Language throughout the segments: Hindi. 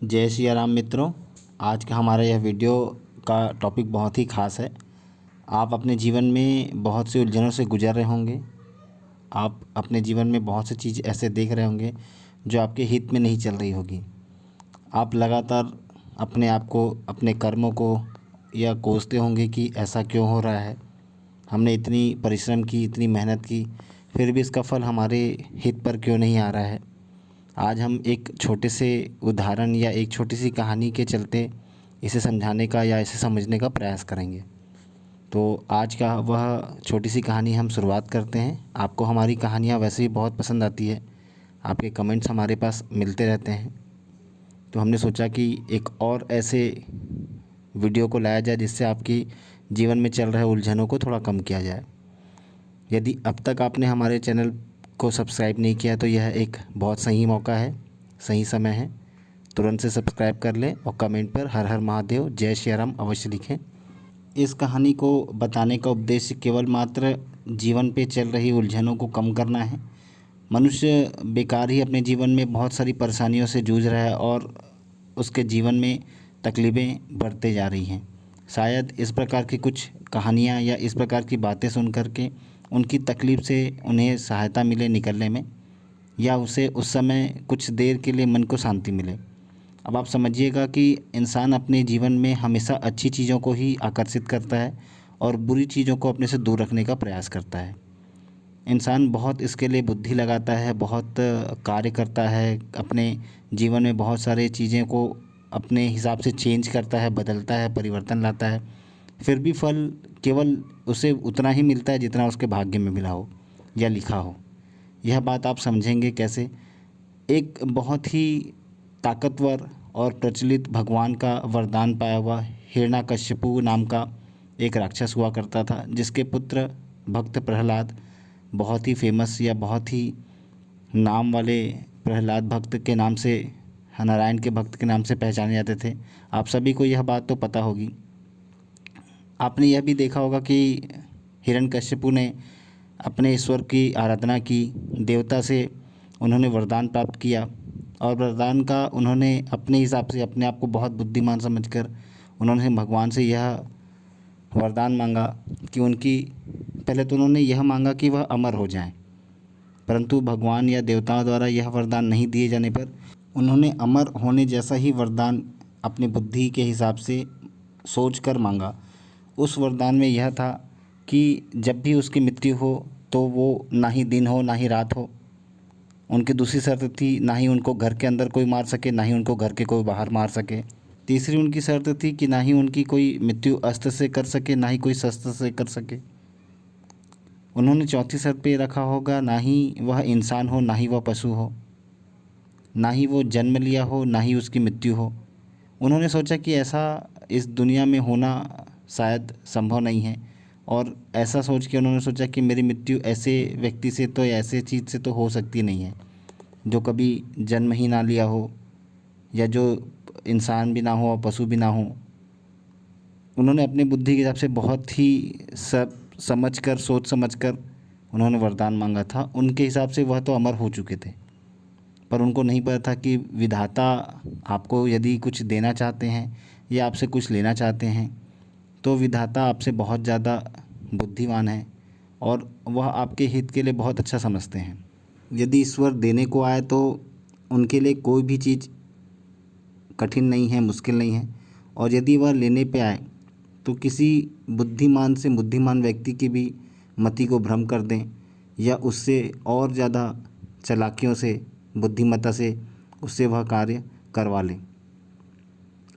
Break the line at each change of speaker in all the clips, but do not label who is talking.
जय सिया राम मित्रों। आज का हमारा यह वीडियो का टॉपिक बहुत ही ख़ास है। आप अपने जीवन में बहुत सी उलझनों से गुजर रहे होंगे। आप अपने जीवन में बहुत सी चीज़ ऐसे देख रहे होंगे जो आपके हित में नहीं चल रही होगी। आप लगातार अपने आप को, अपने कर्मों को या कोसते होंगे कि ऐसा क्यों हो रहा है। हमने इतनी परिश्रम की, इतनी मेहनत की, फिर भी इसका फल हमारे हित पर क्यों नहीं आ रहा है। आज हम एक छोटे से उदाहरण या एक छोटी सी कहानी के चलते इसे समझाने का या इसे समझने का प्रयास करेंगे। तो आज का वह छोटी सी कहानी हम शुरुआत करते हैं। आपको हमारी कहानियाँ वैसे ही बहुत पसंद आती है, आपके कमेंट्स हमारे पास मिलते रहते हैं। तो हमने सोचा कि एक और ऐसे वीडियो को लाया जाए जिससे आपकी जीवन में चल रहे उलझनों को थोड़ा कम किया जाए। यदि अब तक आपने हमारे चैनल को सब्सक्राइब नहीं किया तो यह एक बहुत सही मौका है, सही समय है। तुरंत से सब्सक्राइब कर लें और कमेंट पर हर हर महादेव, जय श्री राम अवश्य लिखें। इस कहानी को बताने का उद्देश्य केवल मात्र जीवन पे चल रही उलझनों को कम करना है। मनुष्य बेकार ही अपने जीवन में बहुत सारी परेशानियों से जूझ रहा है और उसके जीवन में तकलीफ़ें बढ़ते जा रही हैं। शायद इस प्रकार की कुछ कहानियाँ या इस प्रकार की बातें सुन कर के उनकी तकलीफ़ से उन्हें सहायता मिले निकलने में, या उसे उस समय कुछ देर के लिए मन को शांति मिले। अब आप समझिएगा कि इंसान अपने जीवन में हमेशा अच्छी चीज़ों को ही आकर्षित करता है और बुरी चीज़ों को अपने से दूर रखने का प्रयास करता है। इंसान बहुत इसके लिए बुद्धि लगाता है, बहुत कार्य करता है, अपने जीवन में बहुत सारे चीज़ें को अपने हिसाब से चेंज करता है, बदलता है, परिवर्तन लाता है। फिर भी फल केवल उसे उतना ही मिलता है जितना उसके भाग्य में मिला हो या लिखा हो। यह बात आप समझेंगे कैसे। एक बहुत ही ताकतवर और प्रचलित भगवान का वरदान पाया हुआ हिरण्यकश्यपु नाम का एक राक्षस हुआ करता था, जिसके पुत्र भक्त प्रहलाद बहुत ही फेमस या बहुत ही नाम वाले प्रहलाद भक्त के नाम से, नारायण के भक्त के नाम से पहचाने जाते थे। आप सभी को यह बात तो पता होगी। आपने यह भी देखा होगा कि हिरण्यकश्यपु ने अपने ईश्वर की आराधना की, देवता से उन्होंने वरदान प्राप्त किया और वरदान का उन्होंने अपने हिसाब से, अपने आप को बहुत बुद्धिमान समझकर उन्होंने भगवान से यह वरदान मांगा कि उनकी, पहले तो उन्होंने यह मांगा कि वह अमर हो जाएं, परंतु भगवान या देवताओं द्वारा यह वरदान नहीं दिए जाने पर उन्होंने अमर होने जैसा ही वरदान अपनी बुद्धि के हिसाब से सोच कर मांगा। उस वरदान में यह था कि जब भी उसकी मृत्यु हो तो वो ना ही दिन हो ना ही रात हो। उनकी दूसरी शर्त थी, ना ही उनको घर के अंदर कोई मार सके, ना ही उनको घर के कोई बाहर मार सके। तीसरी उनकी शर्त थी कि ना ही उनकी कोई मृत्यु अस्त्र से कर सके, ना ही कोई शस्त्र से कर सके। उन्होंने चौथी शर्त पे रखा होगा, ना ही वह इंसान हो, ना ही वह पशु हो, ना ही वो जन्म लिया हो, ना ही उसकी मृत्यु हो। उन्होंने सोचा कि ऐसा इस दुनिया में होना शायद संभव नहीं है, और ऐसा सोच के उन्होंने सोचा कि मेरी मृत्यु ऐसे व्यक्ति से तो, ऐसे चीज़ से तो हो सकती नहीं है जो कभी जन्म ही ना लिया हो, या जो इंसान भी ना हो और पशु भी ना हो। उन्होंने अपनी बुद्धि के हिसाब से बहुत ही समझ कर, सोच समझ कर उन्होंने वरदान मांगा था। उनके हिसाब से वह तो अमर हो चुके थे, पर उनको नहीं पता था कि विधाता आपको यदि कुछ देना चाहते हैं या आपसे कुछ लेना चाहते हैं तो विधाता आपसे बहुत ज़्यादा बुद्धिमान है और वह आपके हित के लिए बहुत अच्छा समझते हैं। यदि ईश्वर देने को आए तो उनके लिए कोई भी चीज़ कठिन नहीं है, मुश्किल नहीं है, और यदि वह लेने पे आए तो किसी बुद्धिमान से बुद्धिमान व्यक्ति की भी मति को भ्रम कर दें या उससे और ज़्यादा चालाकियों से, बुद्धिमत्ता से उससे वह कार्य करवा लें।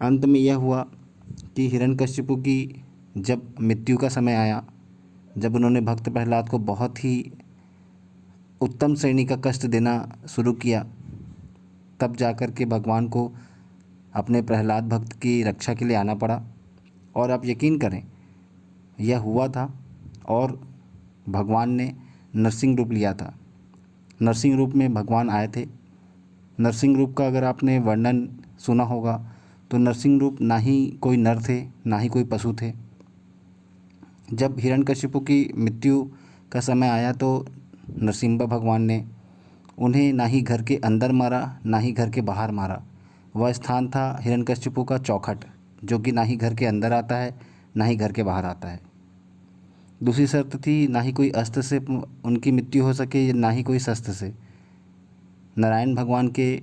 अंत में यह हुआ कि हिरण्यकश्यपु की जब मृत्यु का समय आया, जब उन्होंने भक्त प्रहलाद को बहुत ही उत्तम श्रेणी का कष्ट देना शुरू किया, तब जाकर के भगवान को अपने प्रहलाद भक्त की रक्षा के लिए आना पड़ा। और आप यकीन करें, यह हुआ था और भगवान ने नरसिंह रूप लिया था। नरसिंह रूप में भगवान आए थे। नरसिंह रूप का अगर आपने वर्णन सुना होगा तो नरसिंह रूप ना ही कोई नर थे, ना ही कोई पशु थे। जब हिरण्यकश्यपु की मृत्यु का समय आया तो नरसिम्हा भगवान ने उन्हें ना ही घर के अंदर मारा, ना ही घर के बाहर मारा, वह स्थान था हिरण्यकशिपु का चौखट, जो कि ना ही घर के अंदर आता है ना ही घर के बाहर आता है। दूसरी शर्त थी, ना ही कोई अस्त्र से उनकी मृत्यु हो सके, ना ही कोई शस्त्र से। नारायण भगवान के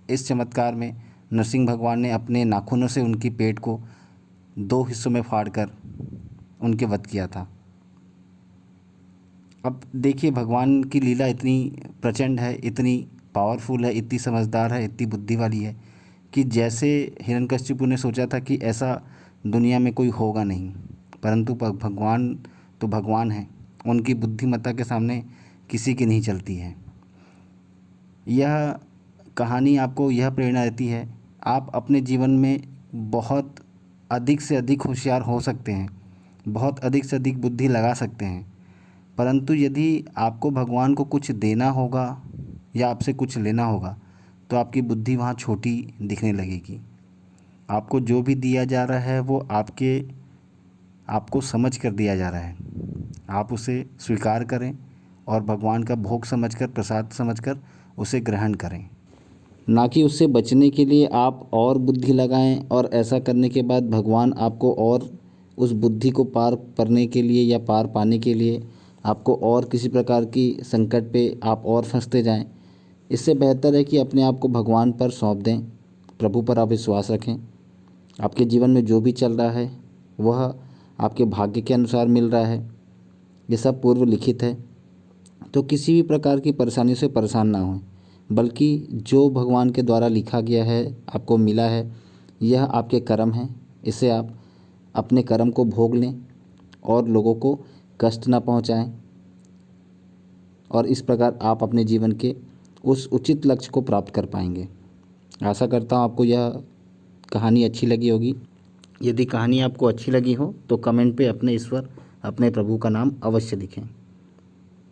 इस चमत्कार में नरसिंह भगवान ने अपने नाखूनों से उनकी पेट को 2 हिस्सों में फाड़कर उनके वध किया था। अब देखिए, भगवान की लीला इतनी प्रचंड है, इतनी पावरफुल है, इतनी समझदार है, इतनी बुद्धि वाली है कि जैसे हिरण्यकशिपु ने सोचा था कि ऐसा दुनिया में कोई होगा नहीं, परंतु भगवान तो भगवान है, उनकी बुद्धिमत्ता के सामने किसी की नहीं चलती है। यह कहानी आपको यह प्रेरणा देती है, आप अपने जीवन में बहुत अधिक से अधिक होशियार हो सकते हैं, बहुत अधिक से अधिक बुद्धि लगा सकते हैं, परंतु यदि आपको भगवान को कुछ देना होगा या आपसे कुछ लेना होगा तो आपकी बुद्धि वहाँ छोटी दिखने लगेगी। आपको जो भी दिया जा रहा है वो आपको समझ कर दिया जा रहा है। आप उसे स्वीकार करें और भगवान का भोग समझकर, प्रसाद समझकर उसे ग्रहण करें, ना कि उससे बचने के लिए आप और बुद्धि लगाएं और ऐसा करने के बाद भगवान आपको और उस बुद्धि को पार करने के लिए या पार पाने के लिए आपको और किसी प्रकार की संकट पे आप और फंसते जाएं। इससे बेहतर है कि अपने आप को भगवान पर सौंप दें, प्रभु पर आप विश्वास रखें। आपके जीवन में जो भी चल रहा है वह आपके भाग्य के अनुसार मिल रहा है, ये सब पूर्व लिखित है। तो किसी भी प्रकार की परेशानी से परेशान ना हों, बल्कि जो भगवान के द्वारा लिखा गया है, आपको मिला है, यह आपके कर्म हैं। इसे आप अपने कर्म को भोग लें और लोगों को कष्ट ना पहुंचाएं, और इस प्रकार आप अपने जीवन के उस उचित लक्ष्य को प्राप्त कर पाएंगे। आशा करता हूं आपको यह कहानी अच्छी लगी होगी। यदि कहानी आपको अच्छी लगी हो तो कमेंट पे अपने ईश्वर, अपने प्रभु का नाम अवश्य लिखें।